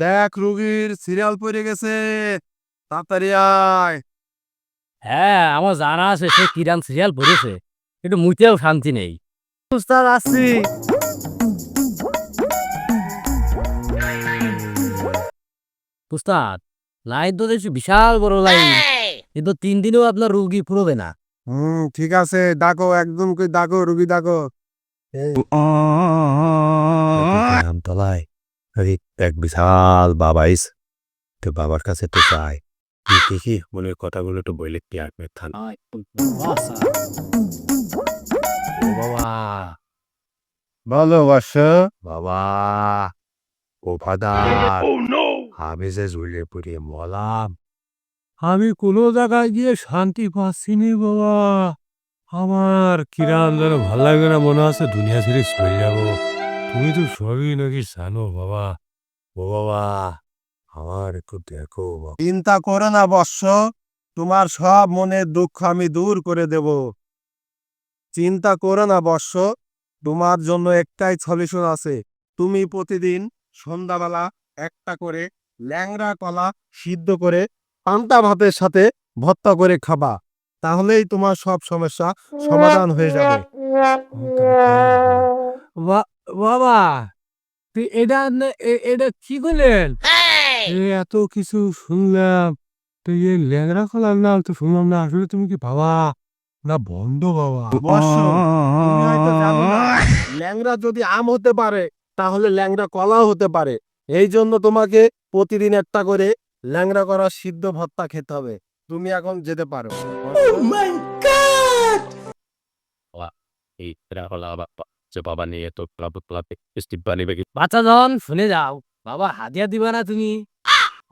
দেখ রুগীর সিরিয়াল পড়ে গেছে, তাড়াতাড়ি আয়। হ্যাঁ, আমার জানা আছে সে কিরাম সিরিয়াল পড়েছে, একটু মুইতেও শান্তি নেই। উস্তাদ আসছি। উস্তাদ, লাইন তো দেখছি বিশাল বড় লাইন, কিন্তু 3 দিনেও আপনার রুগী পুরোবে না। ঠিক আছে, ডাকো একদম করে ডাকো, রুগী ডাকো। আমতলায় এক বিশাল বাবা তো বাবার কাছে তো চাই দেখি মনের কথাগুলো তো বইলে কি আর থান। ও বাবা, বলো বর্ষ। বাবা, ও ফাদার, আমি যে ঝুলে পড়ে মলাম, আমি কোনো জায়গায় গিয়ে শান্তি পাচ্ছি নি বাবা। আমার কিরাম যেন ভাল লাগে না, মনে আছে দুনিয়া ছেড়ে চলে যাবো। তুমি তো সবই নাকি জানো বাবা। ও বাবা, আমার একটু দেখো। চিন্তা করো না বৎস, তোমার সব মনের দুঃখ আমি দূর করে দেব। চিন্তা করো না বৎস, তোমার জন্য একটাই সলিউশন আছে। তুমি প্রতিদিন সন্ধ্যাবেলা একটা করে ল্যাংড়া কলা সিদ্ধ করে পান্তা ভাতের সাথে ভর্তা করে খাবা, তাহলেই তোমার সব সমস্যা সমাধান হয়ে যাবে। বাবা, এটা কি করলেন? এত কিছু শুনলাম, তো এই ল্যাংড়া কলার নাম তো শুনলাম না। আসলে তুমি কি বাবা না বন্ধ বাবা? তুমি হয়তো জানো না, ল্যাংড়া যদি আম হতে পারে তাহলে ল্যাংড়া কলাও হতে পারে। এই জন্য তোমাকে প্রতিদিন একটা করে ল্যাংড়া করা সিদ্ধ ভর্তা খেতে হবে। তুমি এখন যেতে পারো। বাবা নিয়ে তো বাচ্চা জন শুনে যাও, বাবা হাদিয়া দিবা না তুমি?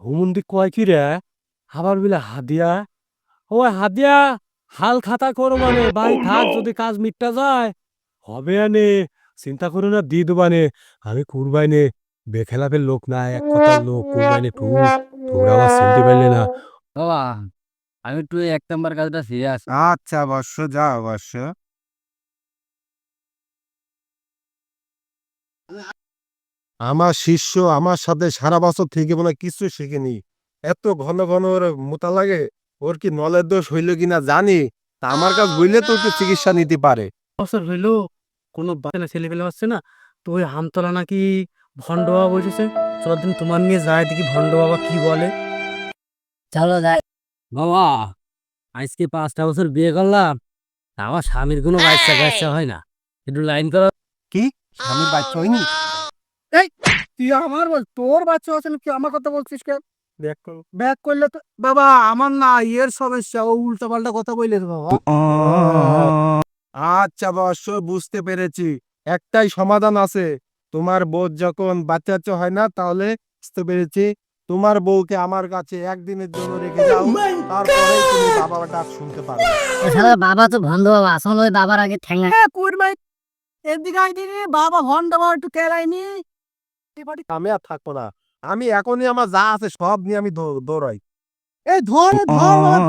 হুমুন্দি কয় কি রে? আবার বিলে হাদিয়া? ও হাদিয়া হাল খাতা করো মানে বাড়ি থাক, যদি কাজ মিটটা যায়। হবে আনে, চিন্তা করো না, দিয়ে দেবানে। আমি কুরবাইনে বেখেলাপের লোক না, এক কথার লোক। কুরবাইনে তোমরা আবার চিনতে পারলে না। বাবা, আমি একটু 1 নম্বর কাজটা সিরিয়াস। আচ্ছা বর্ষ, যাও বর্ষ। আমার শিষ্য আমার সাথে সারা বছর থেকে মনে হয় কিছু শিখেনি। এত ঘন ঘন ওর মোতা লাগে, ওর কি নলের দোষ হইল কিনা জানি। তা আমার কাছে বললে তো একটু চিকিৎসা নিতে পারে। বছর হইলো কোনো বাচ্চা ছেলে পেলে হচ্ছে না, তো ওই হামতলা নাকি ভণ্ড বাবা বসেছে। চলো দিন তোমার নিয়ে যায়, দেখি ভণ্ড বাবা কি বলে। চলো যাই। বাবা, আজকে 5টা বছর বিয়ে করলাম, আমার স্বামীর কোনো বাচ্চা কাচ্চা হয় না, একটু লাইন করো। কি স্বামীর বাচ্চা হয়নি? এই, তুই আমার বল, তোর বাচ্চা আছে না, তুই আমার কথা বলছিস কেন? দেখ করো। ব্যাক করলে তো বাবা আমার না ইয়ের সমস্যা, ও উল্টা পাল্টা কথা বললে তো বাবা। আচ্ছা বর্ষ, বুঝতে পেরেছি। একটাই সমাধান আছে। তোমার বউ যখন বাচ্চা হয় না, তাহলে বুঝতে পেরেছি, তোমার বউকে আমার কাছে একদিনের জন্য রেখে যাও, তারপরেই তুমি বাবার ডাক শুনতে পারবে। বাবা তো ভন্ড বাবা, আসলে ওই বাবার আগে ঠেঙ্গা এদিকে আইনি বাবা ভণ্ড বাবা একটু কেলাইনি। আমি আর থাকবো না। আমি এখনই আমার যা আছে সব নিয়ে আমি দৌড়াই। এই ধর ধর।